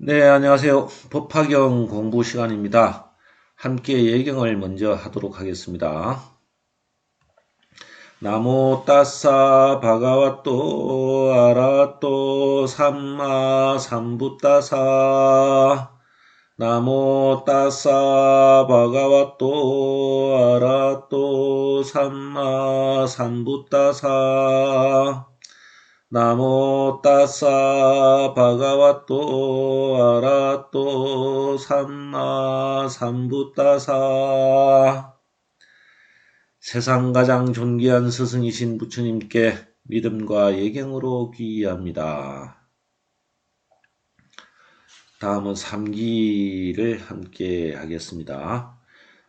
네, 안녕하세요. 법화경 공부 시간입니다. 함께 예경을 먼저 하도록 하겠습니다. 나모 따사 바가와또 아라또 삼마 삼부따사 나모 따사 바가와또 아라또 삼마 삼부따사 나모 따사 바가와또 아라또 삼마 삼부따사 세상 가장 존귀한 스승이신 부처님께 믿음과 예경으로 귀의합니다. 다음은 3기를 함께 하겠습니다.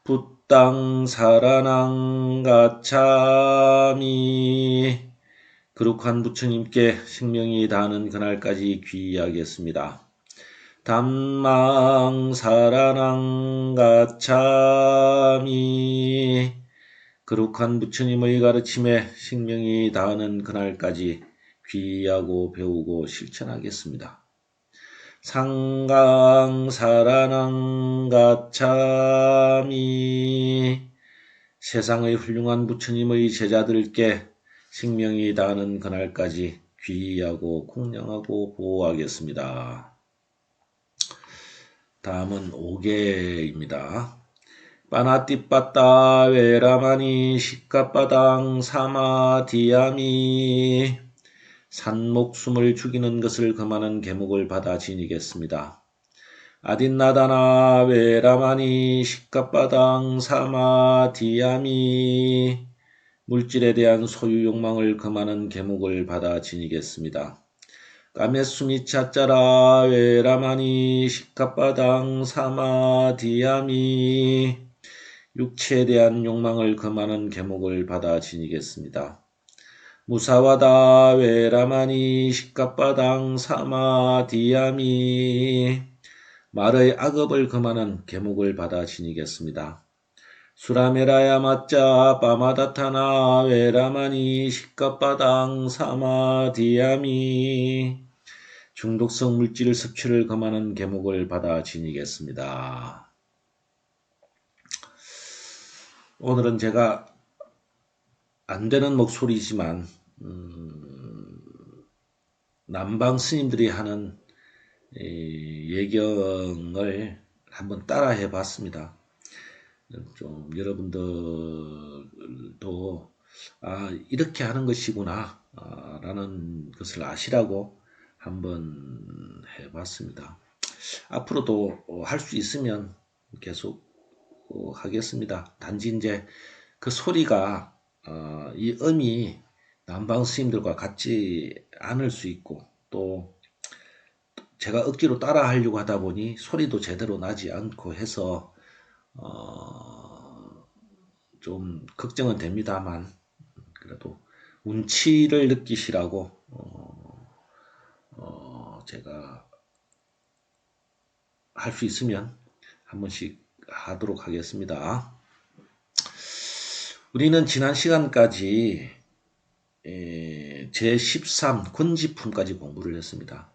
붓당 사라낭 가차미 거룩한 부처님께 생명이 다하는 그날까지 귀의하겠습니다. 담망 사라낭 가차미 거룩한 부처님의 가르침에 생명이 다하는 그날까지 귀의하고 배우고 실천하겠습니다. 상강 사라낭 가차미 세상의 훌륭한 부처님의 제자들께 생명이 다하는 그날까지 귀의하고 공양하고 보호하겠습니다. 다음은 5개입니다. 빠나띠빠따 외라마니 시카빠당 사마디야미 산목숨을 죽이는 것을 금하는 계목을 받아 지니겠습니다. 아딘나다나 외라마니 시카빠당 사마디야미 물질에 대한 소유 욕망을 금하는 계목을 받아 지니겠습니다. 까메수미차짜라 외라마니 시카빠당 사마디야미 육체에 대한 욕망을 금하는 계목을 받아 지니겠습니다. 무사와다 외라마니 시카빠당 사마디야미 말의 악업을 금하는 계목을 받아 지니겠습니다. 수라메라야 맞자 빠마다타나 외라마니 시카빠당 사마디야미 중독성 물질 섭취를 금하는 계목을 받아 지니겠습니다. 오늘은 제가 안되는 목소리지만 남방 스님들이 하는 예경을 한번 따라 해봤습니다. 좀 여러분들도 이렇게 하는 것이구나 라는 것을 아시라고 한번 해봤습니다. 앞으로도 할 수 있으면 계속 하겠습니다. 단지 이제 그 소리가 이 음이 남방 스님들과 같지 않을 수 있고 또 제가 억지로 따라 하려고 하다 보니 소리도 제대로 나지 않고 해서 좀 걱정은 됩니다만 그래도 운치를 느끼시라고 제가 할 수 있으면 한 번씩 하도록 하겠습니다. 우리는 지난 시간까지 제13 권지품까지 공부를 했습니다.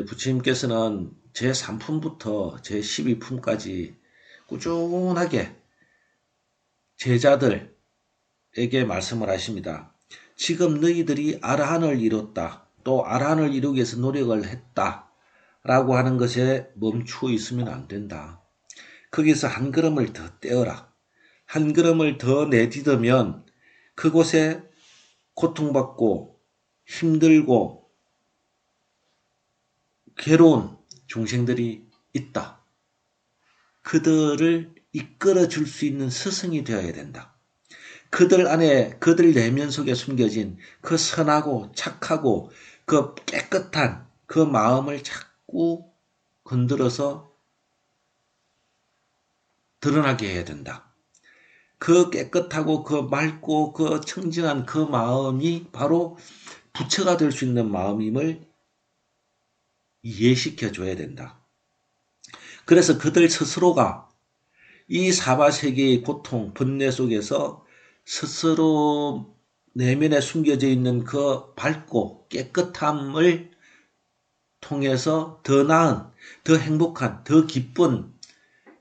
부처님께서는 제3품부터 제12품까지 꾸준하게 제자들에게 말씀을 하십니다. 지금 너희들이 아라한을 이뤘다. 또 아라한을 이루기 위해서 노력을 했다. 라고 하는 것에 멈추어 있으면 안 된다. 거기서 한 걸음을 더 떼어라. 한 걸음을 더 내딛으면 그곳에 고통받고 힘들고 괴로운 중생들이 있다. 그들을 이끌어 줄 수 있는 스승이 되어야 된다. 그들 안에 그들 내면 속에 숨겨진 그 선하고 착하고 그 깨끗한 그 마음을 자꾸 건드려서 드러나게 해야 된다. 그 깨끗하고 그 맑고 그 청정한 그 마음이 바로 부처가 될 수 있는 마음임을 이해시켜 줘야 된다. 그래서 그들 스스로가 이 사바세계의 고통, 번뇌 속에서 스스로 내면에 숨겨져 있는 그 밝고 깨끗함을 통해서 더 나은, 더 행복한, 더 기쁜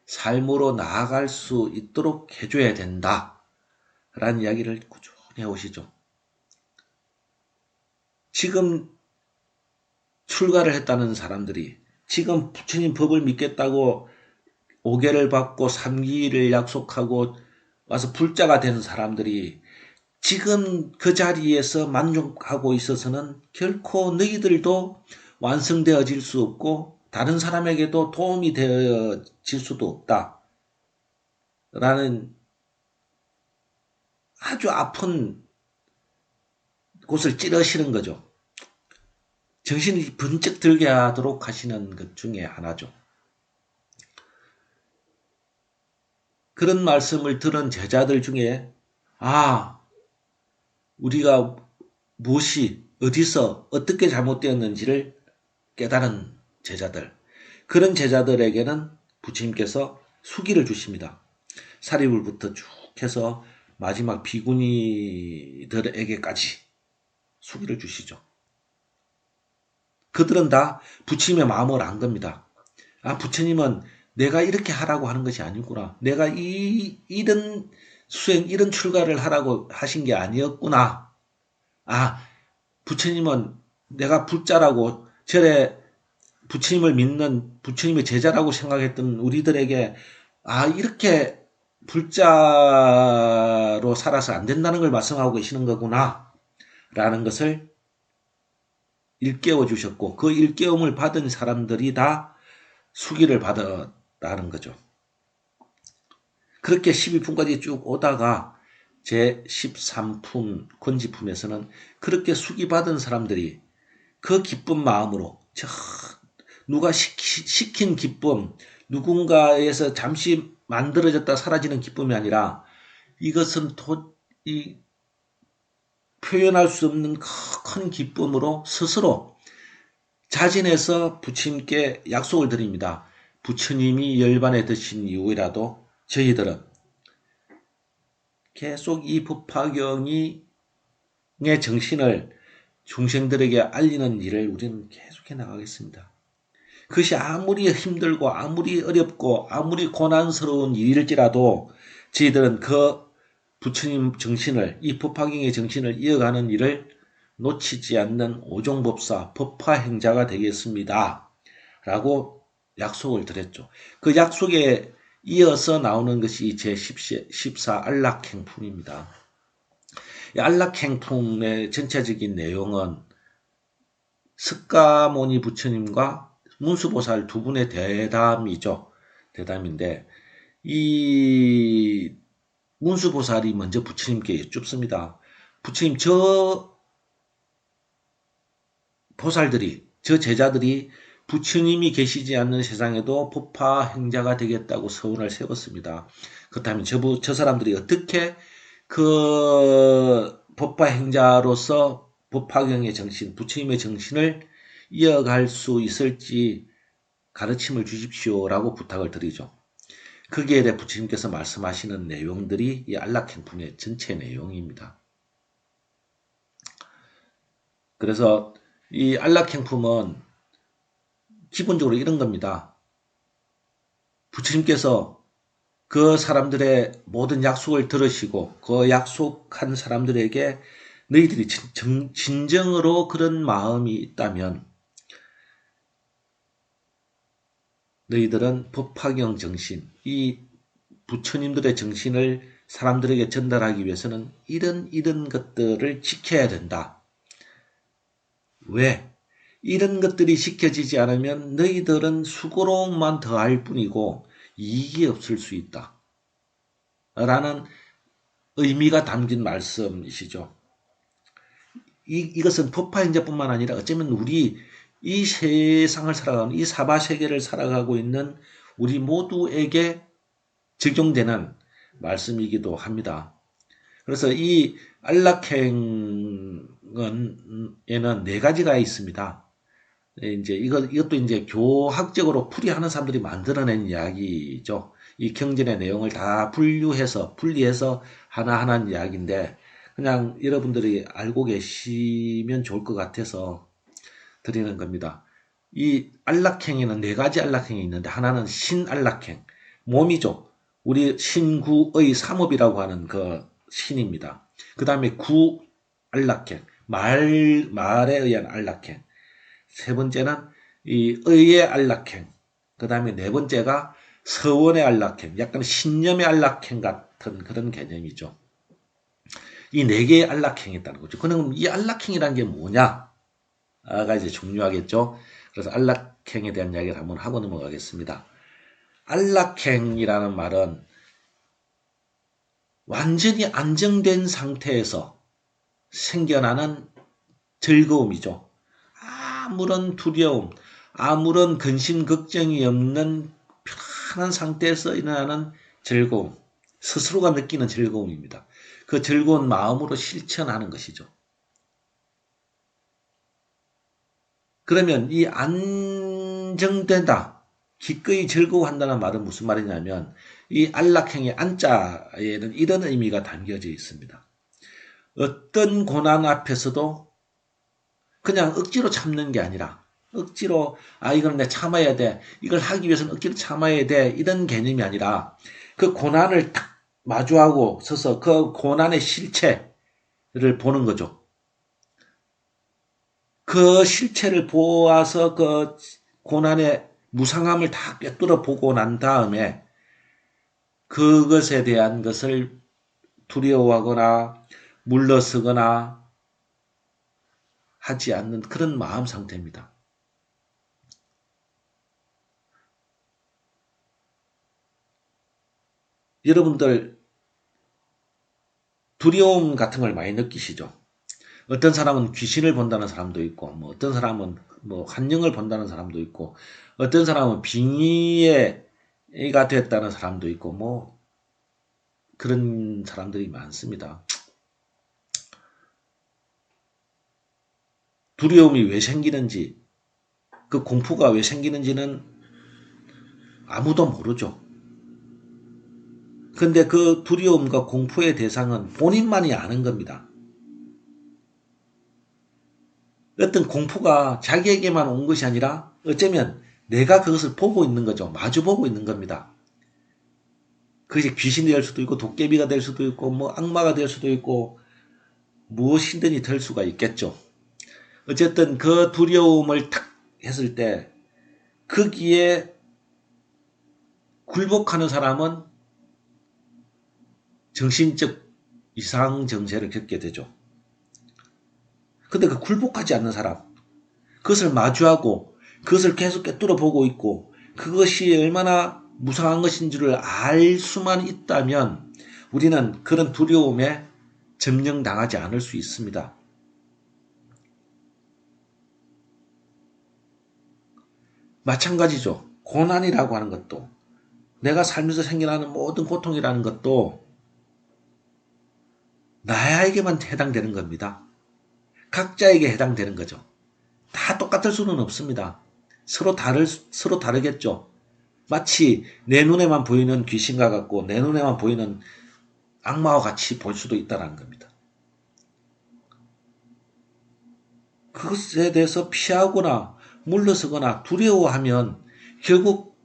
삶으로 나아갈 수 있도록 해줘야 된다. 라는 이야기를 꾸준히 해오시죠. 지금 출가를 했다는 사람들이 지금 부처님 법을 믿겠다고 5개를 받고 3기를 약속하고 와서 불자가 된 사람들이 지금 그 자리에서 만족하고 있어서는 결코 너희들도 완성되어질 수 없고 다른 사람에게도 도움이 되어질 수도 없다. 라는 아주 아픈 곳을 찌르시는 거죠. 정신이 번쩍 들게 하도록 하시는 것 중에 하나죠. 그런 말씀을 들은 제자들 중에 우리가 무엇이 어디서 어떻게 잘못되었는지를 깨달은 제자들, 그런 제자들에게는 부처님께서 수기를 주십니다. 사리불부터 쭉 해서 마지막 비구니들에게까지 수기를 주시죠. 그들은 다 부처님의 마음을 안 겁니다. 부처님은 내가 이렇게 하라고 하는 것이 아니구나. 내가 이런 수행, 이런 출가를 하라고 하신 게 아니었구나. 부처님은 내가 불자라고 절에 부처님을 믿는 부처님의 제자라고 생각했던 우리들에게 이렇게 불자로 살아서 안 된다는 걸 말씀하고 계시는 거구나 라는 것을 일깨워 주셨고 그 일깨움을 받은 사람들이 다 수기를 받았다는 거죠. 그렇게 12품까지 쭉 오다가 제13품 권지품에서는 그렇게 수기받은 사람들이 그 기쁜 마음으로 누가 시킨 기쁨, 누군가에서 잠시 만들어졌다 사라지는 기쁨이 아니라 이것은 표현할 수 없는 큰 기쁨으로 스스로 자진해서 부처님께 약속을 드립니다. 부처님이 열반에 드신 이후이라도 저희들은 계속 이 법화경의 정신을 중생들에게 알리는 일을 우리는 계속해 나가겠습니다. 그것이 아무리 힘들고 아무리 어렵고 아무리 고난스러운 일일지라도 저희들은 그 부처님 정신을, 이 법화경의 정신을 이어가는 일을 놓치지 않는 오종법사 법화행자가 되겠습니다. 라고 약속을 드렸죠. 그 약속에 이어서 나오는 것이 제14 안락행품입니다. 이 안락행품의 전체적인 내용은 석가모니 부처님과 문수보살 두 분의 대담이죠. 대담인데 이 문수보살이 먼저 부처님께 여쭙습니다. 부처님, 저 보살들이, 저 제자들이 부처님이 계시지 않는 세상에도 법화행자가 되겠다고 서원을 세웠습니다. 그렇다면 저 사람들이 어떻게 그 법화행자로서 법화경의 정신, 부처님의 정신을 이어갈 수 있을지 가르침을 주십시오라고 부탁을 드리죠. 거기에 대해 부처님께서 말씀하시는 내용들이 이 안락행품의 전체 내용입니다. 그래서 이 안락행품은 기본적으로 이런 겁니다. 부처님께서 그 사람들의 모든 약속을 들으시고 그 약속한 사람들에게 너희들이 진정으로 그런 마음이 있다면 너희들은 법화경 정신, 이 부처님들의 정신을 사람들에게 전달하기 위해서는 이런 것들을 지켜야 된다. 왜? 이런 것들이 지켜지지 않으면 너희들은 수고로움만 더할 뿐이고 이익이 없을 수 있다. 라는 의미가 담긴 말씀이시죠. 이것은 법화행자뿐만 아니라 어쩌면 우리 이 세상을 살아가는 이 사바세계를 살아가고 있는 우리 모두에게 적용되는 말씀이기도 합니다. 그래서 이 안락행에는 네 가지가 있습니다. 이제 이것도 이제 교학적으로 풀이하는 사람들이 만들어낸 이야기죠. 이 경전의 내용을 다 분리해서 하나하나 이야기인데 그냥 여러분들이 알고 계시면 좋을 것 같아서 드리는 겁니다. 이 안락행에는 네 가지 안락행이 있는데 하나는 신안락행, 몸이죠. 우리 신구의 삼업이라고 하는 그 신입니다. 그 다음에 구안락행, 말에 의한 안락행. 세 번째는 이 의의 안락행. 그 다음에 네 번째가 서원의 안락행, 약간 신념의 안락행 같은 그런 개념이죠. 이 네 개의 안락행이 있다는 거죠. 그럼 이 안락행이라는 게 뭐냐가 이제 중요하겠죠. 그래서 안락행에 대한 이야기를 한번 하고 넘어가겠습니다. 안락행이라는 말은 완전히 안정된 상태에서 생겨나는 즐거움이죠. 아무런 두려움, 아무런 근심 걱정이 없는 편안한 상태에서 일어나는 즐거움, 스스로가 느끼는 즐거움입니다. 그 즐거운 마음으로 실천하는 것이죠. 그러면 이 안정되다, 기꺼이 즐거워한다는 말은 무슨 말이냐면 이 안락행의 안자에는 이런 의미가 담겨져 있습니다. 어떤 고난 앞에서도 그냥 억지로 참는 게 아니라 억지로 이건 내가 참아야 돼. 이걸 하기 위해서는 억지로 참아야 돼. 이런 개념이 아니라 그 고난을 딱 마주하고 서서 그 고난의 실체를 보는 거죠. 그 실체를 보아서 그 고난의 무상함을 다 꿰뚫어 보고 난 다음에 그것에 대한 것을 두려워하거나 물러서거나 하지 않는 그런 마음 상태입니다. 여러분들 두려움 같은 걸 많이 느끼시죠? 어떤 사람은 귀신을 본다는 사람도 있고, 뭐 어떤 사람은 뭐 환영을 본다는 사람도 있고, 어떤 사람은 빙의가 됐다는 사람도 있고, 뭐 그런 사람들이 많습니다. 두려움이 왜 생기는지, 그 공포가 왜 생기는지는 아무도 모르죠. 근데 그 두려움과 공포의 대상은 본인만이 아는 겁니다. 어떤 공포가 자기에게만 온 것이 아니라 어쩌면 내가 그것을 보고 있는 거죠. 마주 보고 있는 겁니다. 그것이 귀신이 될 수도 있고 도깨비가 될 수도 있고 뭐 악마가 될 수도 있고 무엇이든지 될 수가 있겠죠. 어쨌든 그 두려움을 탁 했을 때 거기에 굴복하는 사람은 정신적 이상 증세를 겪게 되죠. 근데 그 굴복하지 않는 사람, 그것을 마주하고 그것을 계속 꿰뚫어 보고 있고 그것이 얼마나 무상한 것인지를 알 수만 있다면 우리는 그런 두려움에 점령당하지 않을 수 있습니다. 마찬가지죠. 고난이라고 하는 것도 내가 살면서 생겨나는 모든 고통이라는 것도 나에게만 해당되는 겁니다. 각자에게 해당되는 거죠. 다 똑같을 수는 없습니다. 서로 다르겠죠. 마치 내 눈에만 보이는 귀신과 같고 내 눈에만 보이는 악마와 같이 볼 수도 있다는 겁니다. 그것에 대해서 피하거나 물러서거나 두려워하면 결국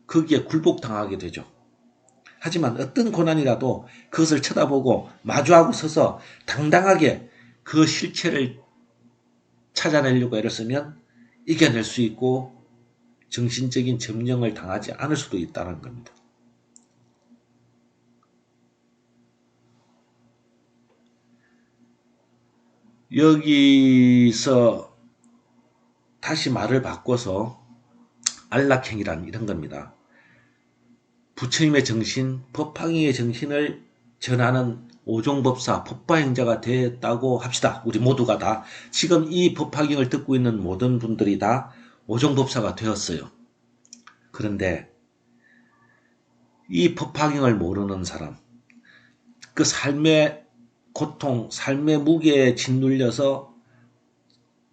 거기에 굴복당하게 되죠. 하지만 어떤 고난이라도 그것을 쳐다보고 마주하고 서서 당당하게 그 실체를 찾아내려고 애를 쓰면 이겨낼 수 있고 정신적인 점령을 당하지 않을 수도 있다는 겁니다. 여기서 다시 말을 바꿔서 안락행이란 이런 겁니다. 부처님의 정신, 법화경의 정신을 전하는 오종법사, 법화행자가 됐다고 합시다. 우리 모두가 다. 지금 이 법화경을 듣고 있는 모든 분들이 다 오종법사가 되었어요. 그런데 이 법화경을 모르는 사람, 그 삶의 고통, 삶의 무게에 짓눌려서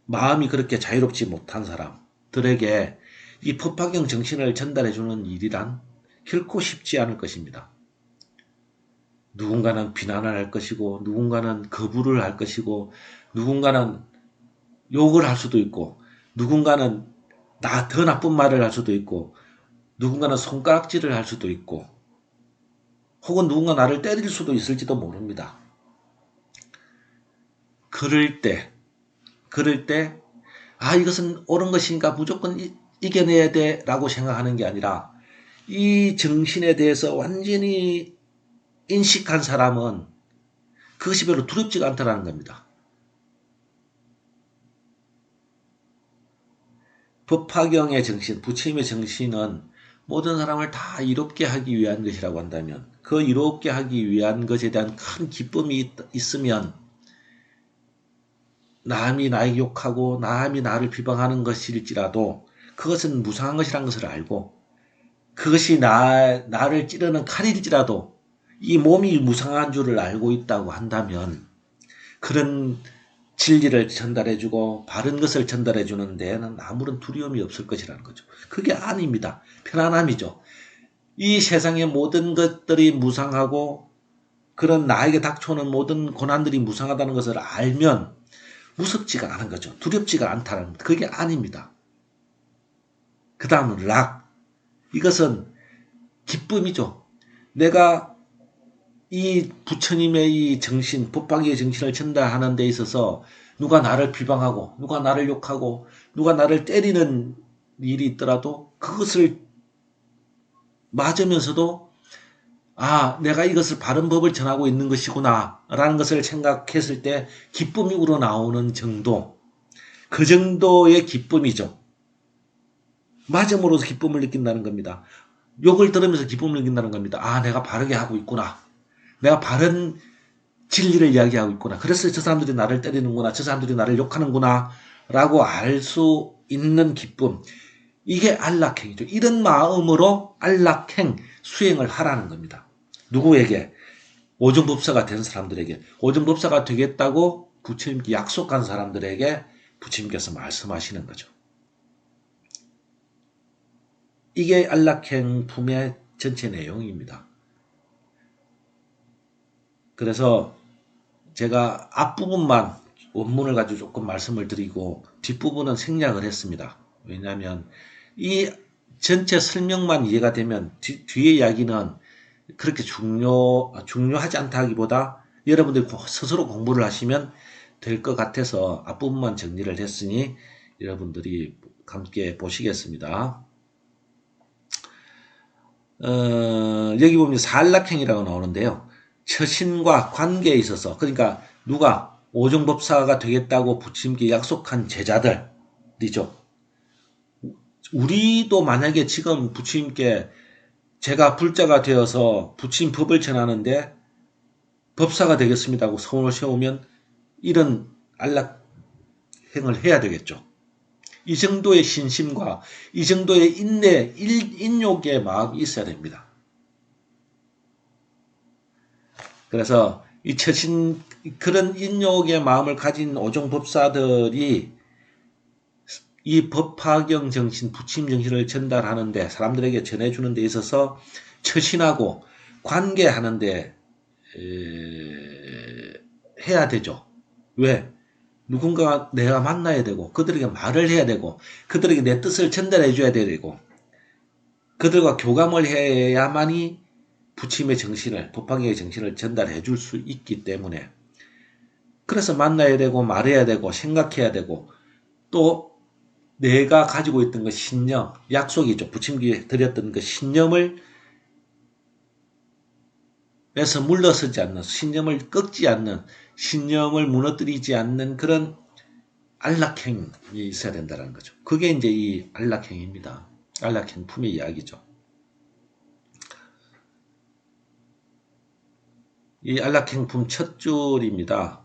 마음이 그렇게 자유롭지 못한 사람들에게 이 법화경 정신을 전달해주는 일이란 결코 쉽지 않을 것입니다. 누군가는 비난을 할 것이고 누군가는 거부를 할 것이고 누군가는 욕을 할 수도 있고 누군가는 더 나쁜 말을 할 수도 있고, 누군가는 손가락질을 할 수도 있고, 혹은 누군가 나를 때릴 수도 있을지도 모릅니다. 그럴 때, 이것은 옳은 것이니까 무조건 이겨내야 돼 라고 생각하는 게 아니라, 이 정신에 대해서 완전히 인식한 사람은 그것이 별로 두렵지가 않다는 겁니다. 법화경의 정신, 부처님의 정신은 모든 사람을 다 이롭게 하기 위한 것이라고 한다면, 그 이롭게 하기 위한 것에 대한 큰 기쁨이 있으면 남이 나에게 욕하고 남이 나를 비방하는 것일지라도 그것은 무상한 것이라는 것을 알고, 그것이 나를 찌르는 칼일지라도 이 몸이 무상한 줄을 알고 있다고 한다면, 그런 진리를 전달해주고 바른 것을 전달해주는 데에는 아무런 두려움이 없을 것이라는 거죠. 그게 아닙니다. 편안함이죠. 이 세상의 모든 것들이 무상하고 그런 나에게 닥쳐오는 모든 고난들이 무상하다는 것을 알면 무섭지가 않은 거죠. 두렵지가 않다는 것. 그게 아닙니다. 그 다음은 락. 이것은 기쁨이죠. 내가 이 부처님의 이 정신, 법화기의 정신을 전달하는 데 있어서 누가 나를 비방하고 누가 나를 욕하고 누가 나를 때리는 일이 있더라도 그것을 맞으면서도 내가 이것을 바른 법을 전하고 있는 것이구나 라는 것을 생각했을 때 기쁨이 우러나오는 정도, 그 정도의 기쁨이죠. 맞음으로써 기쁨을 느낀다는 겁니다. 욕을 들으면서 기쁨을 느낀다는 겁니다. 내가 바르게 하고 있구나. 내가 바른 진리를 이야기하고 있구나. 그래서 저 사람들이 나를 때리는구나. 저 사람들이 나를 욕하는구나. 라고 알 수 있는 기쁨. 이게 안락행이죠. 이런 마음으로 안락행 수행을 하라는 겁니다. 누구에게? 오존법사가 된 사람들에게. 오존법사가 되겠다고 부처님께 약속한 사람들에게 부처님께서 말씀하시는 거죠. 이게 안락행품의 전체 내용입니다. 그래서 제가 앞부분만 원문을 가지고 조금 말씀을 드리고 뒷부분은 생략을 했습니다. 왜냐하면 이 전체 설명만 이해가 되면 뒤의 이야기는 그렇게 중요하지 않다 하기보다 여러분들이 스스로 공부를 하시면 될 것 같아서 앞부분만 정리를 했으니 여러분들이 함께 보시겠습니다. 여기 보면 살락행이라고 나오는데요. 처신과 관계에 있어서, 그러니까 누가 오종법사가 되겠다고 부처님께 약속한 제자들이죠. 우리도 만약에 지금 부처님께 제가 불자가 되어서 부처님 법을 전하는데 법사가 되겠습니다 하고 성을 세우면 이런 안락행을 해야 되겠죠. 이 정도의 신심과 이 정도의 인내, 인욕의 마음이 있어야 됩니다. 그래서 이 처신, 그런 인욕의 마음을 가진 오종법사들이 이 법화경 정신, 부처님 정신을 전달하는데, 사람들에게 전해주는 데 있어서 처신하고 관계하는데 해야 되죠. 왜? 누군가 내가 만나야 되고, 그들에게 말을 해야 되고, 그들에게 내 뜻을 전달해 줘야 되고, 그들과 교감을 해야만이 부처님의 정신을, 법화경의 정신을 전달해 줄 수 있기 때문에, 그래서 만나야 되고, 말해야 되고, 생각해야 되고, 또 내가 가지고 있던 그 신념, 약속이죠. 부처님께 드렸던 그 신념을 에서 물러서지 않는, 신념을 꺾지 않는, 신념을 무너뜨리지 않는 그런 안락행이 있어야 된다는 거죠. 그게 이제 이 안락행입니다. 안락행품의 이야기죠. 이 안락행품 첫 줄입니다.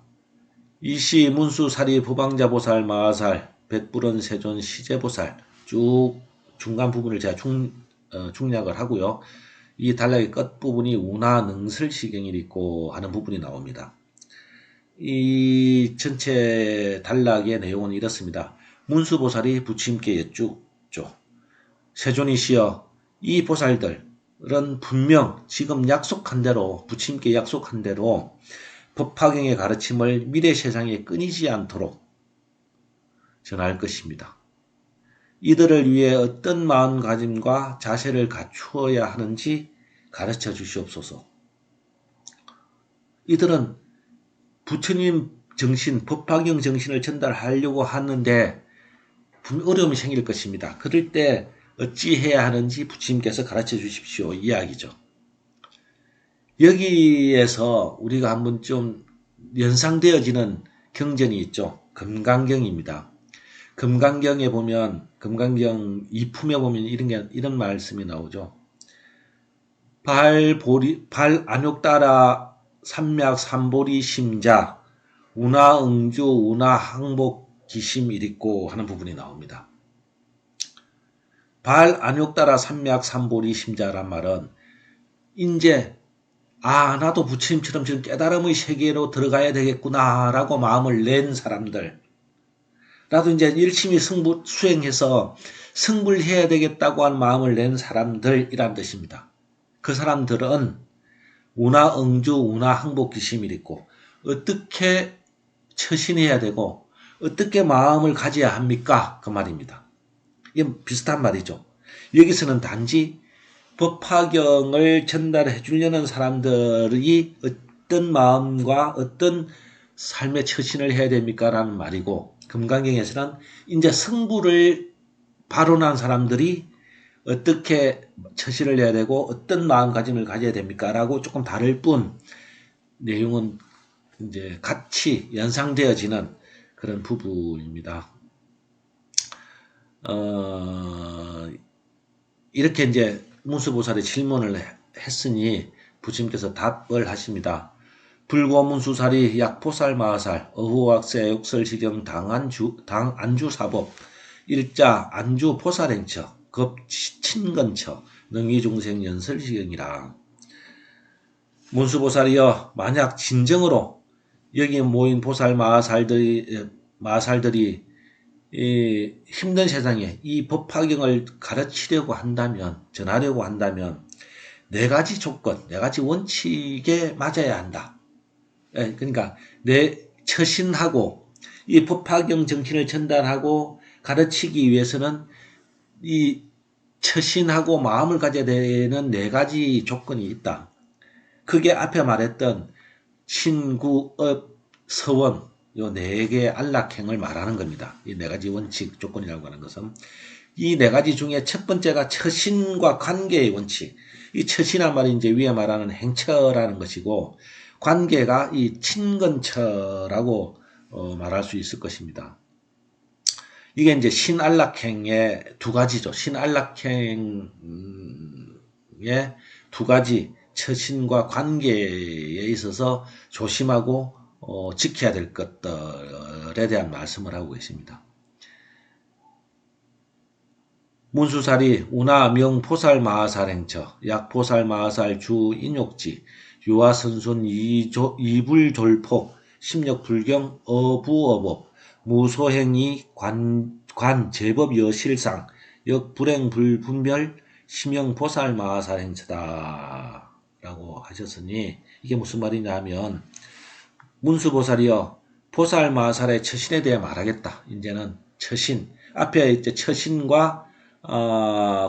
이시 문수사리 부방자보살 마하살 백불원 세존 시제보살, 쭉 중간 부분을 제가 중략을 하고요. 이 단락의 끝부분이 운하능설시경이 있고 하는 부분이 나옵니다. 이 전체 단락의 내용은 이렇습니다. 문수보살이 부처님께 여쭙죠. 세존이시여, 이 보살들은 분명 지금 약속한 대로, 부처님께 약속한 대로 법화경의 가르침을 미래 세상에 끊이지 않도록 전할 것입니다. 이들을 위해 어떤 마음가짐과 자세를 갖추어야 하는지 가르쳐 주시옵소서. 이들은 부처님 정신, 법화경 정신을 전달하려고 하는데 어려움이 생길 것입니다. 그럴 때 어찌해야 하는지 부처님께서 가르쳐 주십시오. 이야기죠. 여기에서 우리가 한번 좀 연상되어지는 경전이 있죠. 금강경입니다. 금강경에 보면, 금강경 2품에 보면 이런 말씀이 나오죠. 발 안욕따라 삼맥 삼보리 심자 운하응주 운하항복 기심 일있고 하는 부분이 나옵니다. 발 안욕따라 삼맥 삼보리 심자란 말은 이제 나도 부처님처럼 지금 깨달음의 세계로 들어가야 되겠구나라고 마음을 낸 사람들, 나도 이제 열심히 수행해서 승부를 해야 되겠다고 하는 마음을 낸 사람들이란 뜻입니다. 그 사람들은 운하응주 운하항복기심이 있고 어떻게 처신해야 되고 어떻게 마음을 가져야 합니까? 그 말입니다. 이게 비슷한 말이죠. 여기서는 단지 법화경을 전달해 주려는 사람들이 어떤 마음과 어떤 삶의 처신을 해야 됩니까? 라는 말이고, 금강경에서는 이제 성부를 발언한 사람들이 어떻게 처신을 해야 되고 어떤 마음가짐을 가져야 됩니까? 라고 조금 다를 뿐 내용은 이제 같이 연상되어지는 그런 부분입니다. 이렇게 이제 문수보살이 질문을 했으니 부처님께서 답을 하십니다. 불고문수살이 약포살 마살 어후학세 욕설시경 당안주사법 일자 안주 포살행처 급 친근처 능위중생 연설시경이라. 문수보살이여, 만약 진정으로 여기 모인 보살 마살들이 이 힘든 세상에 이 법화경을 가르치려고 한다면, 전하려고 한다면 네 가지 조건, 네 가지 원칙에 맞아야 한다. 그러니까 내 처신하고 이 법화경 정신을 전달하고 가르치기 위해서는 이 처신하고 마음을 가져야 되는 네 가지 조건이 있다. 그게 앞에 말했던 신구업 서원 요 네 개의 안락행을 말하는 겁니다. 이 네 가지 원칙 조건이라고 하는 것은 이 네 가지 중에 첫 번째가 처신과 관계의 원칙. 이 처신한 말이 이제 위에 말하는 행처라는 것이고, 관계가 이 친근처라고 말할 수 있을 것입니다. 이게 이제 신안락행의 두 가지죠. 신안락행의 두 가지 처신과 관계에 있어서 조심하고 지켜야 될 것들에 대한 말씀을 하고 계십니다. 문수살이 운하명 포살마하살행처 약포살마하살 주인욕지 유화선순 이불졸폭 심력불경 어부어법 무소행이 관 제법여실상 역불행불분별 심형포살마하살행처다 라고 하셨으니, 이게 무슨 말이냐 하면, 문수보살이여, 포살마하살의 처신에 대해 말하겠다. 이제는 처신, 앞에 이제 처신과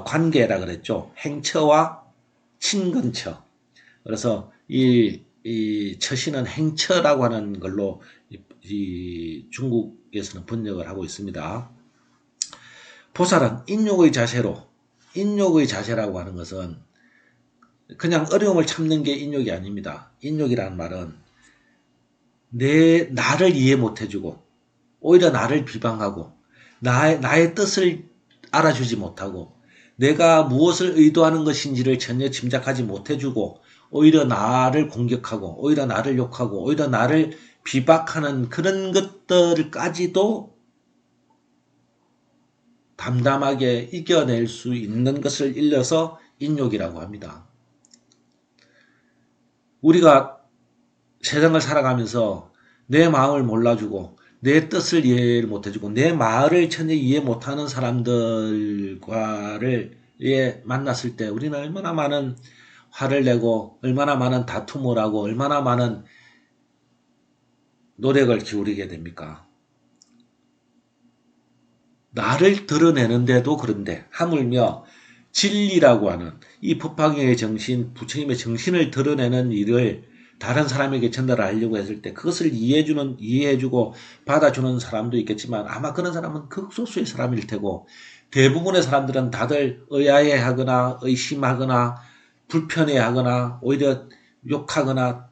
관계라 그랬죠. 행처와 친근처. 그래서 이 처신은 행처라고 하는 걸로 이 중국에서는 번역을 하고 있습니다. 보살은 인욕의 자세라고 하는 것은 그냥 어려움을 참는 게 인욕이 아닙니다. 인욕이라는 말은 나를 이해 못해주고 오히려 나를 비방하고 나의 뜻을 알아주지 못하고 내가 무엇을 의도하는 것인지를 전혀 짐작하지 못해주고 오히려 나를 공격하고 오히려 나를 욕하고 오히려 나를 비박하는 그런 것들까지도 담담하게 이겨낼 수 있는 것을 일러서 인욕이라고 합니다. 우리가 세상을 살아가면서 내 마음을 몰라주고 내 뜻을 이해를 못해주고 내 말을 전혀 이해 못하는 사람들과를 만났을 때 우리는 얼마나 많은 화를 내고 얼마나 많은 다툼을 하고 얼마나 많은 노력을 기울이게 됩니까? 나를 드러내는데도 그런데 하물며 진리라고 하는 이 법화경의 정신, 부처님의 정신을 드러내는 일을 다른 사람에게 전달하려고 했을 때 그것을 이해해주고 받아주는 사람도 있겠지만 아마 그런 사람은 극소수의 사람일 테고 대부분의 사람들은 다들 의아해하거나 의심하거나 불편해하거나 오히려 욕하거나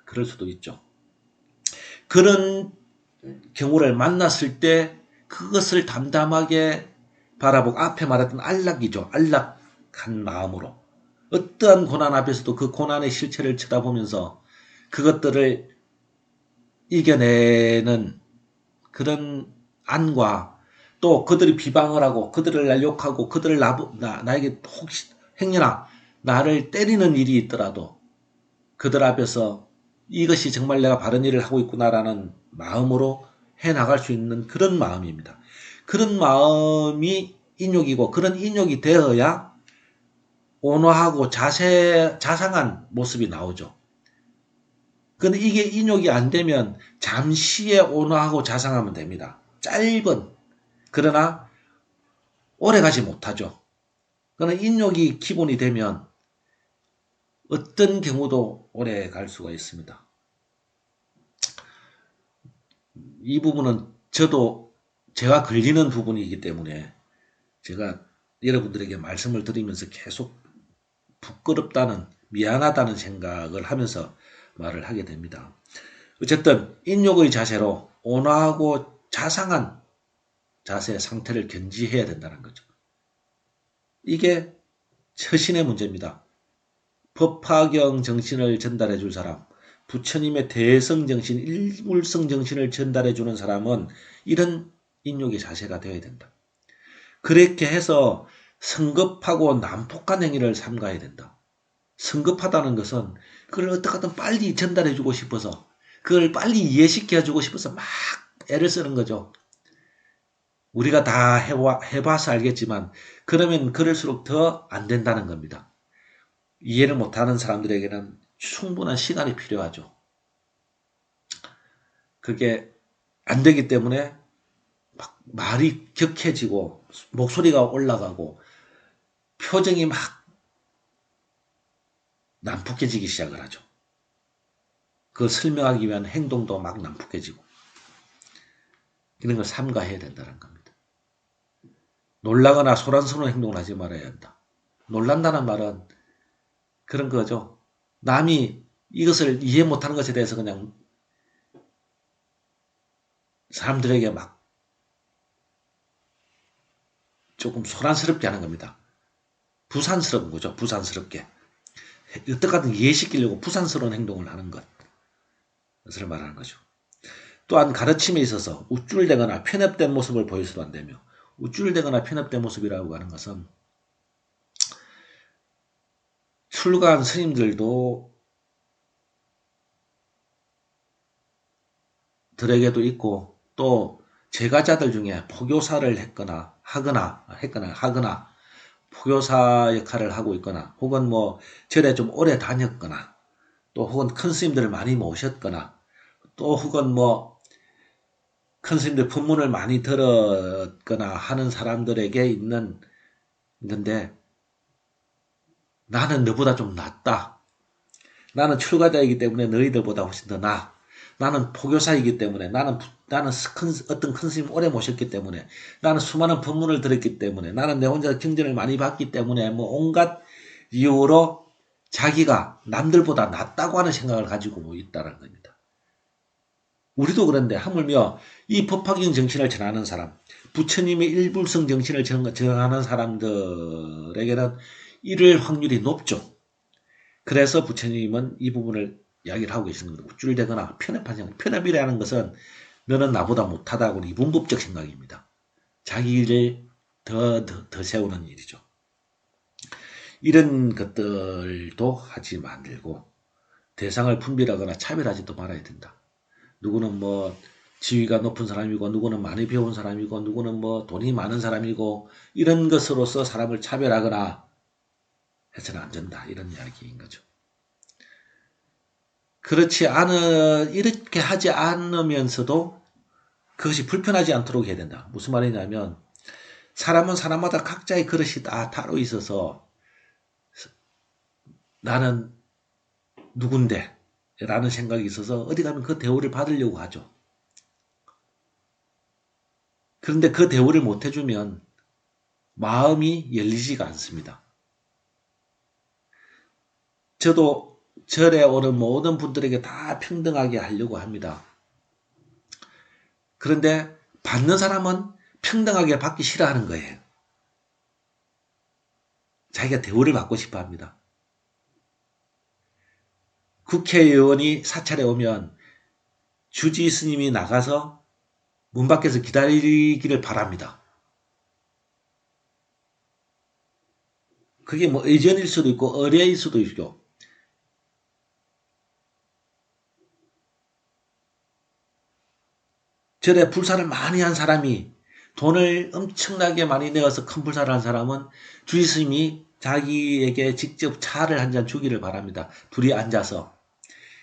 그럴 수도 있죠. 그런 경우를 만났을 때 그것을 담담하게 바라보고 앞에 말했던 안락이죠. 안락한 마음으로 어떠한 고난 앞에서도 그 고난의 실체를 쳐다보면서 그것들을 이겨내는 그런 안과 또 그들이 비방을 하고 그들을 욕하고 그들을 나에게 혹시 행여나 나를 때리는 일이 있더라도 그들 앞에서 이것이 정말 내가 바른 일을 하고 있구나라는 마음으로 해나갈 수 있는 그런 마음입니다. 그런 마음이 인욕이고 그런 인욕이 되어야 온화하고 자상한 모습이 나오죠. 근데 이게 인욕이 안 되면 잠시의 온화하고 자상하면 됩니다. 짧은 그러나 오래가지 못하죠. 그러나 인욕이 기본이 되면 어떤 경우도 오래 갈 수가 있습니다. 이 부분은 저도 제가 걸리는 부분이기 때문에 제가 여러분들에게 말씀을 드리면서 계속 부끄럽다는 미안하다는 생각을 하면서 말을 하게 됩니다. 어쨌든 인욕의 자세로 온화하고 자상한 자세의 상태를 견지해야 된다는 거죠. 이게 처신의 문제입니다. 법화경 정신을 전달해 줄 사람, 부처님의 대성 정신, 일불성 정신을 전달해 주는 사람은 이런 인욕의 자세가 되어야 된다. 그렇게 해서 성급하고 난폭한 행위를 삼가야 된다. 성급하다는 것은 그걸 어떻게든 빨리 전달해 주고 싶어서 그걸 빨리 이해시켜 주고 싶어서 막 애를 쓰는 거죠. 우리가 다 해봐서 알겠지만 그러면 그럴수록 더 안 된다는 겁니다. 이해를 못하는 사람들에게는 충분한 시간이 필요하죠. 그게 안 되기 때문에 막 말이 격해지고 목소리가 올라가고 표정이 막 난폭해지기 시작을 하죠. 그 설명하기 위한 행동도 막 난폭해지고 이런 걸 삼가해야 된다는 겁니다. 놀라거나 소란스러운 행동을 하지 말아야 한다. 놀란다는 말은 그런 거죠. 남이 이것을 이해 못하는 것에 대해서 그냥 사람들에게 막 조금 소란스럽게 하는 겁니다. 부산스러운 거죠. 부산스럽게. 어떻게든 이해시키려고 부산스러운 행동을 하는 것. 그것을 말하는 거죠. 또한 가르침에 있어서 우쭐대거나 편협된 모습을 보여서도 안 되며 우쭐대거나 편협된 모습이라고 하는 것은 출가한 스님들도 들에게도 있고 또 제가자들 중에 포교사를 하거나 포교사 역할을 하고 있거나 혹은 뭐 절에 좀 오래 다녔거나 또 혹은 큰 스님들을 많이 모셨거나 또 혹은 뭐 큰 스님들 법문을 많이 들었거나 하는 사람들에게 있는 건데 나는 너보다 좀 낫다. 나는 출가자이기 때문에 너희들보다 훨씬 더 나아. 나는 포교사이기 때문에 나는 어떤 큰 스님 오래 모셨기 때문에 나는 수많은 법문을 들었기 때문에 나는 내 혼자 경전을 많이 받기 때문에 뭐 온갖 이유로 자기가 남들보다 낫다고 하는 생각을 가지고 있다는 겁니다. 우리도 그런데 하물며 이 법화경 정신을 전하는 사람, 부처님의 일불성 정신을 전하는 사람들에게는 이럴 확률이 높죠. 그래서 부처님은 이 부분을 이야기를 하고 계시는 겁니다. 우쭐대거나 편협한 생각. 편협이라는 것은 너는 나보다 못하다고 이분법적 생각입니다. 자기를 더 세우는 일이죠. 이런 것들도 하지 말고 대상을 분별하거나 차별하지도 말아야 된다. 누구는 뭐 지위가 높은 사람이고 누구는 많이 배운 사람이고 누구는 뭐 돈이 많은 사람이고 이런 것으로서 사람을 차별하거나 해서는 안 된다. 이런 이야기인 거죠. 이렇게 하지 않으면서도 그것이 불편하지 않도록 해야 된다. 무슨 말이냐면 사람은 사람마다 각자의 그릇이 다 따로 있어서 나는 누군데 라는 생각이 있어서 어디 가면 그 대우를 받으려고 하죠. 그런데 그 대우를 못 해주면 마음이 열리지가 않습니다. 저도 절에 오는 모든 분들에게 다 평등하게 하려고 합니다. 그런데 받는 사람은 평등하게 받기 싫어하는 거예요. 자기가 대우를 받고 싶어 합니다. 국회의원이 사찰에 오면 주지 스님이 나가서 문 밖에서 기다리기를 바랍니다. 그게 뭐 의전일 수도 있고 의례일 수도 있고 절에 불사를 많이 한 사람이 돈을 엄청나게 많이 내어서 큰 불사를 한 사람은 주지 스님이 자기에게 직접 차를 한 잔 주기를 바랍니다. 둘이 앉아서.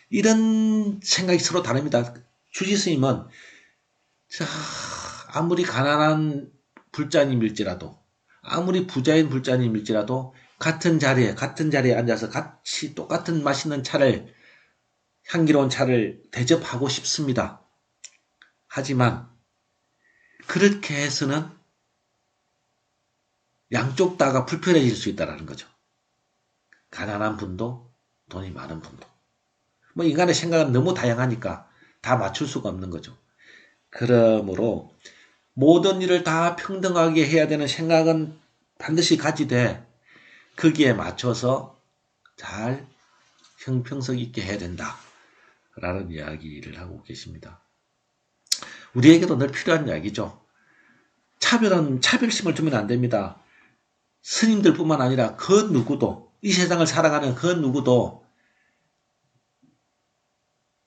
이런 생각이 서로 다릅니다. 주지 스님은 아무리 가난한 불자님일지라도 아무리 부자인 불자님일지라도 같은 자리에 앉아서 같이 똑같은 맛있는 차를 향기로운 차를 대접하고 싶습니다. 하지만 그렇게 해서는 양쪽 다가 불편해질 수 있다는 거죠. 가난한 분도 돈이 많은 분도. 뭐 인간의 생각은 너무 다양하니까 다 맞출 수가 없는 거죠. 그러므로 모든 일을 다 평등하게 해야 되는 생각은 반드시 가지되 거기에 맞춰서 잘 형평성 있게 해야 된다 라는 이야기를 하고 계십니다. 우리에게도 늘 필요한 이야기죠. 차별은 차별심을 두면 안 됩니다. 스님들뿐만 아니라 그 누구도 이 세상을 살아가는 그 누구도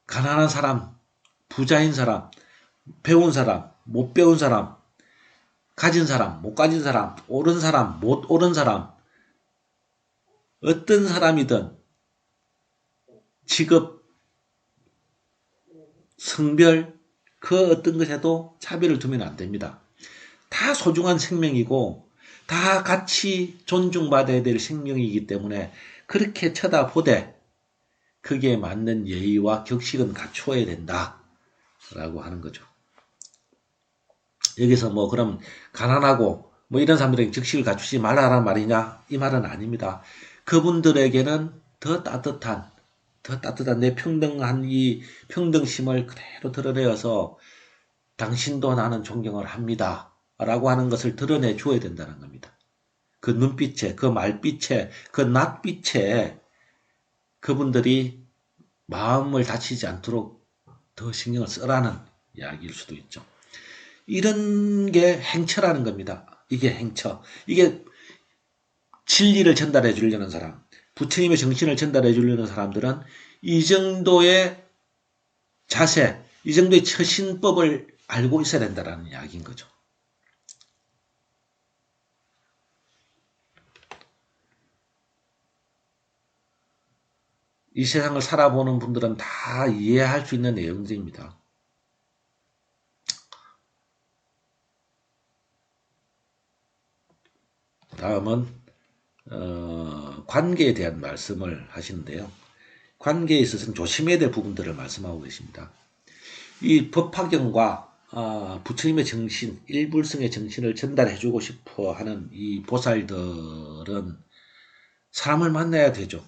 가난한 사람, 부자인 사람, 배운 사람, 못 배운 사람, 가진 사람, 못 가진 사람, 옳은 사람, 못 옳은 사람, 어떤 사람이든 직업, 성별, 그 어떤 것에도 차별을 두면 안 됩니다. 다 소중한 생명이고 다 같이 존중받아야 될 생명이기 때문에 그렇게 쳐다보되 거기에 맞는 예의와 격식은 갖추어야 된다라고 하는 거죠. 여기서 뭐 그럼 가난하고 뭐 이런 사람들에게 격식을 갖추지 말라라는 말이냐? 이 말은 아닙니다. 그분들에게는 더 따뜻한 내 평등한 이 평등심을 그대로 드러내어서 당신도 나는 존경을 합니다. 라고 하는 것을 드러내 줘야 된다는 겁니다. 그 눈빛에, 그 말빛에, 그 낯빛에 그분들이 마음을 다치지 않도록 더 신경을 쓰라는 이야기일 수도 있죠. 이런 게 행처라는 겁니다. 이게 행처. 이게 진리를 전달해 주려는 사람, 부처님의 정신을 전달해 주려는 사람들은 이 정도의 자세, 이 정도의 처신법을 알고 있어야 된다는 이야기인 거죠. 이 세상을 살아보는 분들은 다 이해할 수 있는 내용들입니다. 다음은 관계에 대한 말씀을 하시는데요. 관계에 있어서는 조심해야 될 부분들을 말씀하고 계십니다. 이 법화경과 부처님의 정신, 일불성의 정신을 전달해주고 싶어 하는 이 보살들은 사람을 만나야 되죠.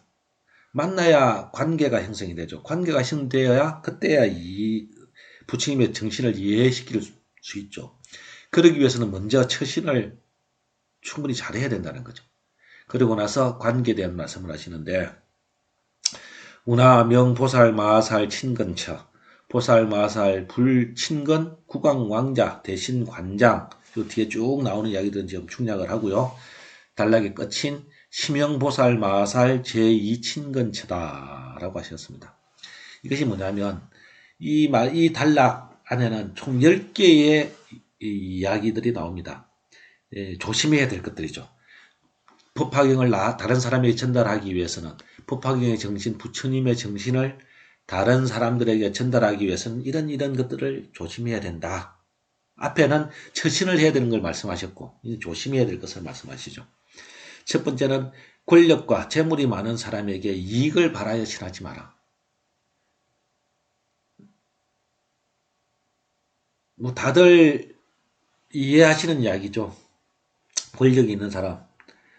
만나야 관계가 형성이 되죠. 관계가 형성되어야 그때야 이 부처님의 정신을 이해시킬 수 있죠. 그러기 위해서는 먼저 처신을 충분히 잘해야 된다는 거죠. 그리고 나서 관계에 대한 말씀을 하시는데 운하 명보살 마살 친근처 보살 마살 불친근 국왕왕자 대신 관장 그 뒤에 쭉 나오는 이야기들은 지금 충약을 하고요. 단락의 끝인 심영보살 마살 제2친근처다 라고 하셨습니다. 이것이 뭐냐면 이 단락 안에는 총 10개의 이야기들이 나옵니다. 조심해야 될 것들이죠. 법화경을 다른 사람에게 전달하기 위해서는 법화경의 정신, 부처님의 정신을 다른 사람들에게 전달하기 위해서는 이런 것들을 조심해야 된다 앞에는 처신을 해야 되는 걸 말씀하셨고 조심해야 될 것을 말씀하시죠. 첫 번째는 권력과 재물이 많은 사람에게 이익을 바라여 친하지 마라. 뭐 다들 이해하시는 이야기죠. 권력이 있는 사람,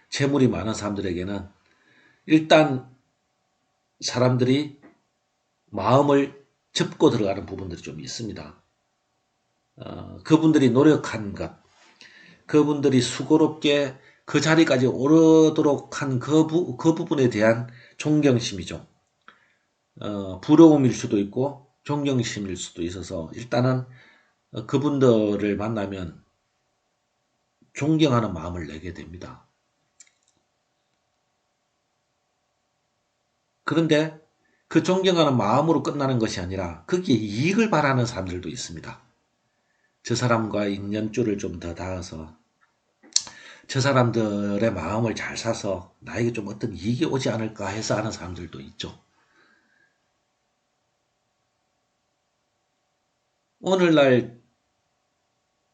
재물이 많은 사람들에게는 일단 사람들이 마음을 접고 들어가는 부분들이 좀 있습니다. 그분들이 노력한 것, 그분들이 수고롭게 그 자리까지 오르도록 한 그 부분에 대한 존경심이죠. 부러움일 수도 있고 존경심일 수도 있어서 일단은 그분들을 만나면 존경하는 마음을 내게 됩니다. 그런데 그 존경하는 마음으로 끝나는 것이 아니라 거기에 이익을 바라는 사람들도 있습니다. 저 사람과 인연줄을 좀 더 닿아서 저 사람들의 마음을 잘 사서 나에게 좀 어떤 이익이 오지 않을까 해서 하는 사람들도 있죠. 오늘날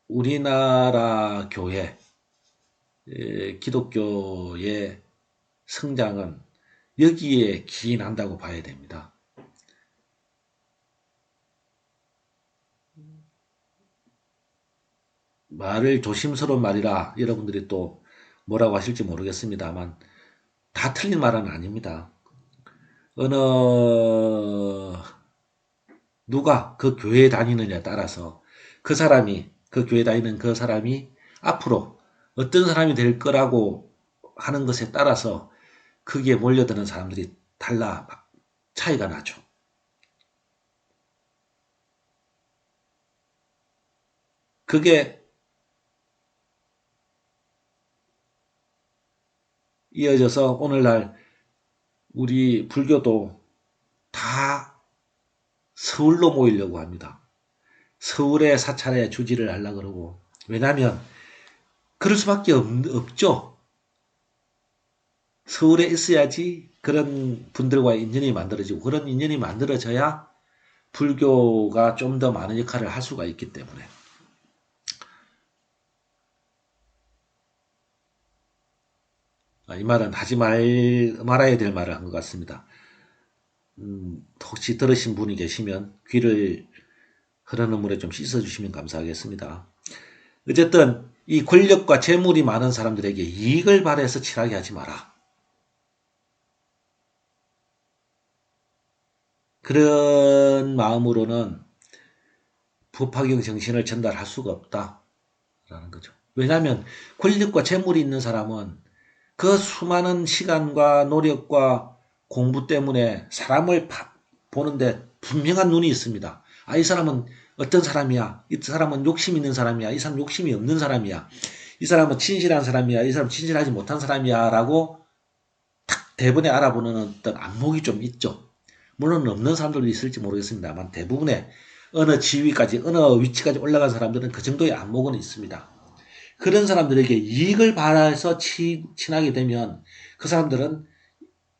우리나라 교회, 기독교의 성장은 여기에 기인한다고 봐야 됩니다. 말을 조심스러운 말이라 여러분들이 또 뭐라고 하실지 모르겠습니다만 다 틀린 말은 아닙니다. 어느 누가 그 교회에 다니느냐에 따라서 그 교회 다니는 그 사람이 앞으로 어떤 사람이 될 거라고 하는 것에 따라서 거기에 몰려드는 사람들이 차이가 나죠. 그게 이어져서 오늘날 우리 불교도 다 서울로 모이려고 합니다. 서울에 사찰에 주지를 하려고 그러고. 왜냐하면 그럴 수밖에 없죠. 서울에 있어야지 그런 분들과의 인연이 만들어지고 그런 인연이 만들어져야 불교가 좀 더 많은 역할을 할 수가 있기 때문에. 이 말은 하지 말아야 될 말을 한 것 같습니다. 혹시 들으신 분이 계시면 귀를 흐르는 물에 좀 씻어주시면 감사하겠습니다. 어쨌든 이 권력과 재물이 많은 사람들에게 이익을 바라서 친하게 하지 마라. 그런 마음으로는 부파경 정신을 전달할 수가 없다라는 거죠. 왜냐하면 권력과 재물이 있는 사람은 그 수많은 시간과 노력과 공부 때문에 사람을 보는데 분명한 눈이 있습니다. 이 사람은 어떤 사람이야? 이 사람은 욕심 있는 사람이야? 이 사람은 욕심이 없는 사람이야? 이 사람은 진실한 사람이야? 이 사람은 진실하지 못한 사람이야? 라고 탁 대번에 알아보는 어떤 안목이 좀 있죠. 물론 없는 사람들도 있을지 모르겠습니다만 대부분의 어느 지위까지, 어느 위치까지 올라간 사람들은 그 정도의 안목은 있습니다. 그런 사람들에게 이익을 바라서 친하게 되면 그 사람들은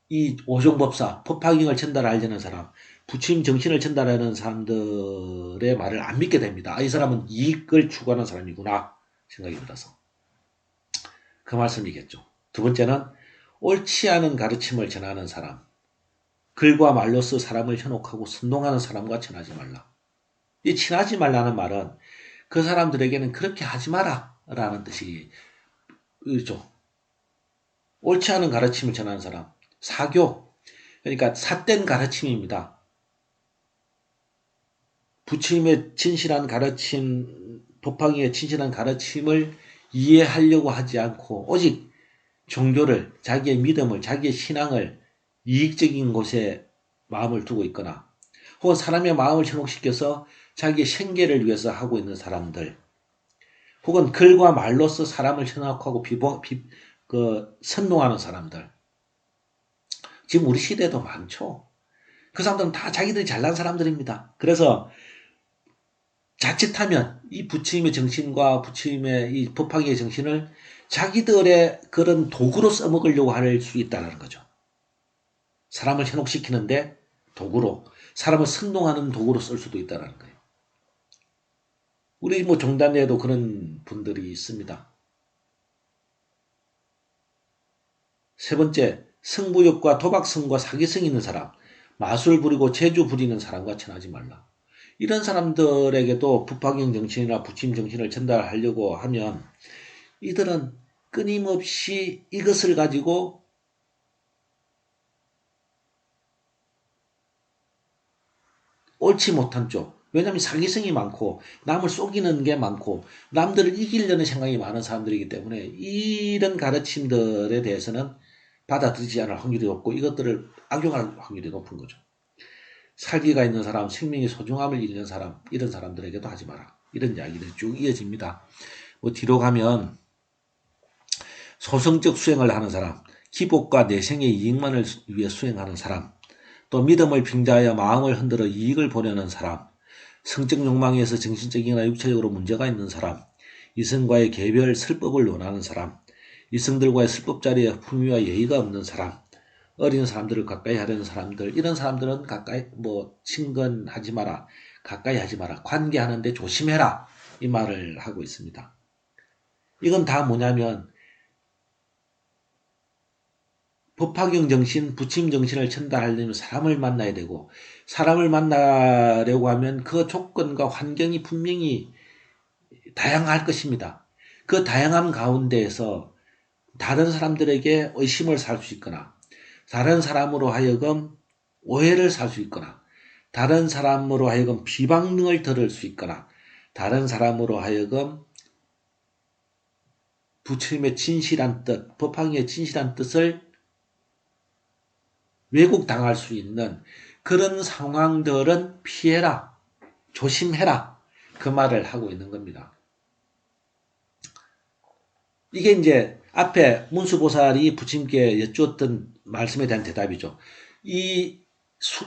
이 오종법사, 법화경을 전달하려는 사람, 부처님 정신을 전달하는 사람들의 말을 안 믿게 됩니다. 이 사람은 이익을 추구하는 사람이구나 생각이 들어서. 그 말씀이겠죠. 두 번째는 옳지 않은 가르침을 전하는 사람, 글과 말로써 사람을 현혹하고 선동하는 사람과 친하지 말라. 이 친하지 말라는 말은 그 사람들에게는 그렇게 하지 마라 라는 뜻이죠. 옳지 않은 가르침을 전하는 사람, 사교, 그러니까 삿된 가르침입니다. 부처님의 진실한 가르침, 법화경의 진실한 가르침을 이해하려고 하지 않고 오직 종교를, 자기의 믿음을, 자기의 신앙을 이익적인 곳에 마음을 두고 있거나 혹은 사람의 마음을 현혹시켜서 자기의 생계를 위해서 하고 있는 사람들 혹은 글과 말로써 사람을 현혹하고 선동하는 사람들 지금 우리 시대에도 많죠. 그 사람들은 다 자기들이 잘난 사람들입니다. 그래서 자칫하면 이 부처님의 정신과 부처님의 이 법화기의 정신을 자기들의 그런 도구로 써먹으려고 할 수 있다는 거죠. 사람을 현혹시키는데 도구로, 사람을 선동하는 도구로 쓸 수도 있다는 거예요. 우리 뭐 종단 내에도 그런 분들이 있습니다. 세 번째, 승부욕과 도박성과 사기성이 있는 사람, 마술 부리고 재주 부리는 사람과 친하지 말라. 이런 사람들에게도 북파경 정신이나 부침 정신을 전달하려고 하면 이들은 끊임없이 이것을 가지고 옳지 못한 쪽, 왜냐하면 사기성이 많고 남을 속이는 게 많고 남들을 이기려는 생각이 많은 사람들이기 때문에 이런 가르침들에 대해서는 받아들이지 않을 확률이 높고 이것들을 악용할 확률이 높은 거죠. 살기가 있는 사람, 생명의 소중함을 잃는 사람, 이런 사람들에게도 하지 마라. 이런 이야기들이 쭉 이어집니다. 뭐 뒤로 가면 소성적 수행을 하는 사람, 기복과 내생의 이익만을 위해 수행하는 사람, 또 믿음을 빙자하여 마음을 흔들어 이익을 보려는 사람, 성적 욕망에서 정신적이나 육체적으로 문제가 있는 사람, 이성과의 개별 슬법을 원하는 사람, 이성들과의 슬법 자리에 품위와 예의가 없는 사람, 어린 사람들을 가까이 하려는 사람들, 이런 사람들은 가까이 친근하지 마라, 가까이 하지 마라, 관계하는데 조심해라, 이 말을 하고 있습니다. 이건 다 뭐냐면 법화경 정신, 부침 정신을 전달하려면 사람을 만나야 되고, 사람을 만나려고 하면 그 조건과 환경이 분명히 다양할 것입니다. 그 다양함 가운데에서 다른 사람들에게 의심을 살 수 있거나, 다른 사람으로 하여금 오해를 살 수 있거나, 다른 사람으로 하여금 비방을 들을 수 있거나, 다른 사람으로 하여금 부처님의 진실한 뜻, 법화경의 진실한 뜻을 왜곡당할 수 있는 그런 상황들은 피해라, 조심해라, 그 말을 하고 있는 겁니다. 이게 이제 앞에 문수보살이 부처님께 여쭈었던 말씀에 대한 대답이죠. 이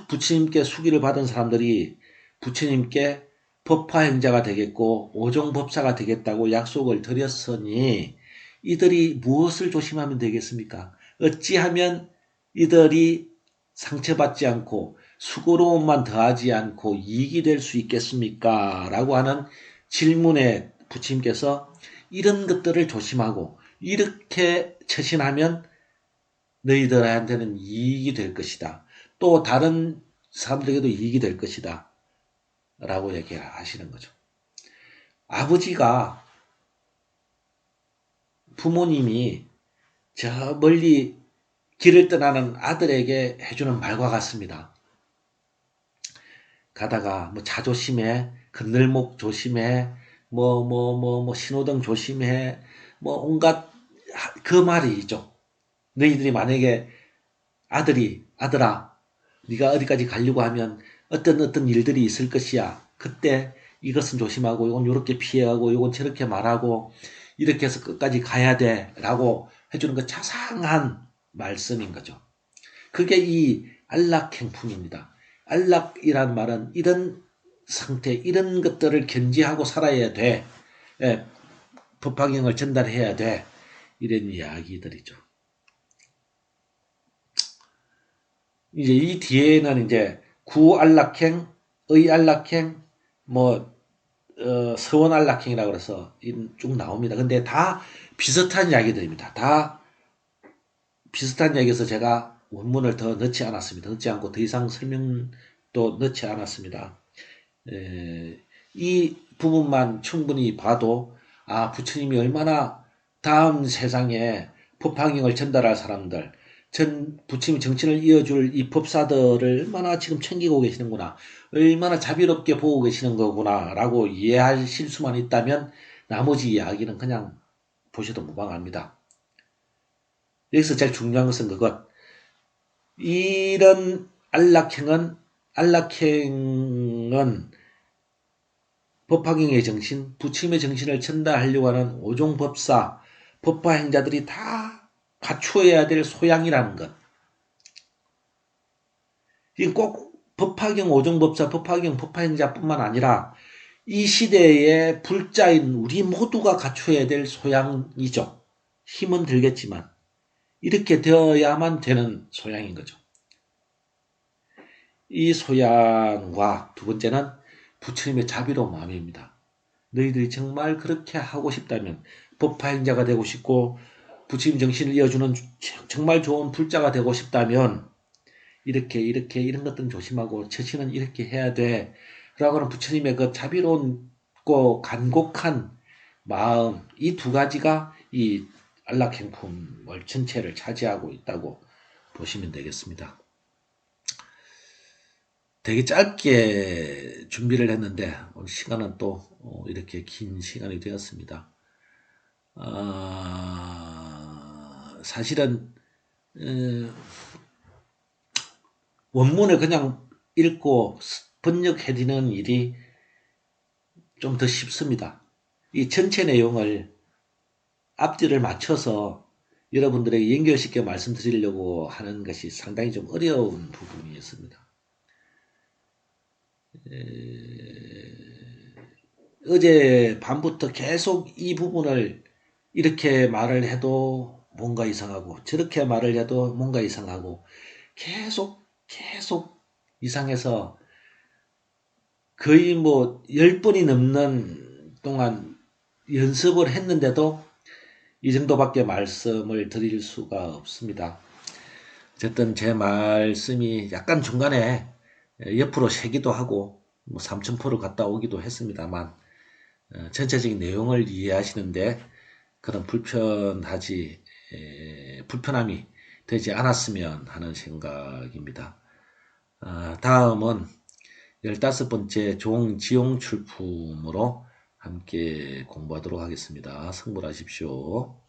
부처님께 수기를 받은 사람들이 부처님께 법화행자가 되겠고 오종법사가 되겠다고 약속을 드렸으니 이들이 무엇을 조심하면 되겠습니까? 어찌하면 이들이 상처받지 않고 수고로움만 더하지 않고 이익이 될 수 있겠습니까? 라고 하는 질문에 부처님께서 이런 것들을 조심하고 이렇게 처신하면 너희들한테는 이익이 될 것이다. 또 다른 사람들에게도 이익이 될 것이다. 라고 얘기하시는 거죠. 아버지가 부모님이 저 멀리 길을 떠나는 아들에게 해주는 말과 같습니다. 가다가 차 조심해, 건널목 조심해, 신호등 조심해, 온갖 그 말이죠. 너희들이 만약에 아들아, 네가 어디까지 가려고 하면 어떤 일들이 있을 것이야. 그때 이것은 조심하고 이건 이렇게 피해가고 이건 저렇게 말하고 이렇게 해서 끝까지 가야 돼 라고 해주는 그 자상한 말씀인 거죠. 그게 이 안락행품입니다. 안락이란 말은 이런 상태, 이런 것들을 견지하고 살아야 돼. 법화경을 전달해야 돼. 이런 이야기들이죠. 이제 이 뒤에는 이제 구안락행, 의안락행, 서원안락행이라고 해서 쭉 나옵니다. 근데 다 비슷한 이야기들입니다. 다 비슷한 이야기에서 제가 원문을 더 넣지 않았습니다. 넣지 않고 더 이상 설명도 넣지 않았습니다. 이 부분만 충분히 봐도 부처님이 얼마나 다음 세상에 법화경을 전달할 사람들, 부처님이 정신을 이어줄 이 법사들을 얼마나 지금 챙기고 계시는구나, 얼마나 자비롭게 보고 계시는 거구나 라고 이해하실 수만 있다면 나머지 이야기는 그냥 보셔도 무방합니다. 여기서 제일 중요한 것은 그것, 이런 안락행은 법화경의 정신, 부처님의 정신을 전달하려고 하는 오종법사, 법화행자들이 다 갖추어야 될 소양이라는 것. 이건 꼭 법화경 오종법사, 법화경 법화행자뿐만 아니라 이 시대의 불자인 우리 모두가 갖춰야 될 소양이죠. 힘은 들겠지만 이렇게 되어야만 되는 소양인 거죠. 이 소양과 두 번째는 부처님의 자비로운 마음입니다. 너희들이 정말 그렇게 하고 싶다면 법화행자가 되고 싶고 부처님 정신을 이어주는 정말 좋은 불자가 되고 싶다면 이렇게 이런 것들은 조심하고 처신은 이렇게 해야 돼 라고 하는 부처님의 그 자비롭고 간곡한 마음, 이 두 가지가 이 안락행품을 전체를 차지하고 있다고 보시면 되겠습니다. 되게 짧게 준비를 했는데 오늘 시간은 또 이렇게 긴 시간이 되었습니다. 사실은 원문을 그냥 읽고 번역해드리는 일이 좀 더 쉽습니다. 이 전체 내용을 앞뒤를 맞춰서 여러분들에게 연결시켜 말씀드리려고 하는 것이 상당히 좀 어려운 부분이었습니다. 어제 밤부터 계속 이 부분을 이렇게 말을 해도 뭔가 이상하고 저렇게 말을 해도 뭔가 이상하고 계속 이상해서 거의 뭐 10번이 넘는 동안 연습을 했는데도 이 정도밖에 말씀을 드릴 수가 없습니다. 어쨌든 제 말씀이 약간 중간에 옆으로 새기도 하고 뭐 삼천포를 갔다 오기도 했습니다만 전체적인 내용을 이해하시는데 그런 불편함이 되지 않았으면 하는 생각입니다. 다음은 15번째 종지용 출품으로 함께 공부하도록 하겠습니다. 성불하십시오.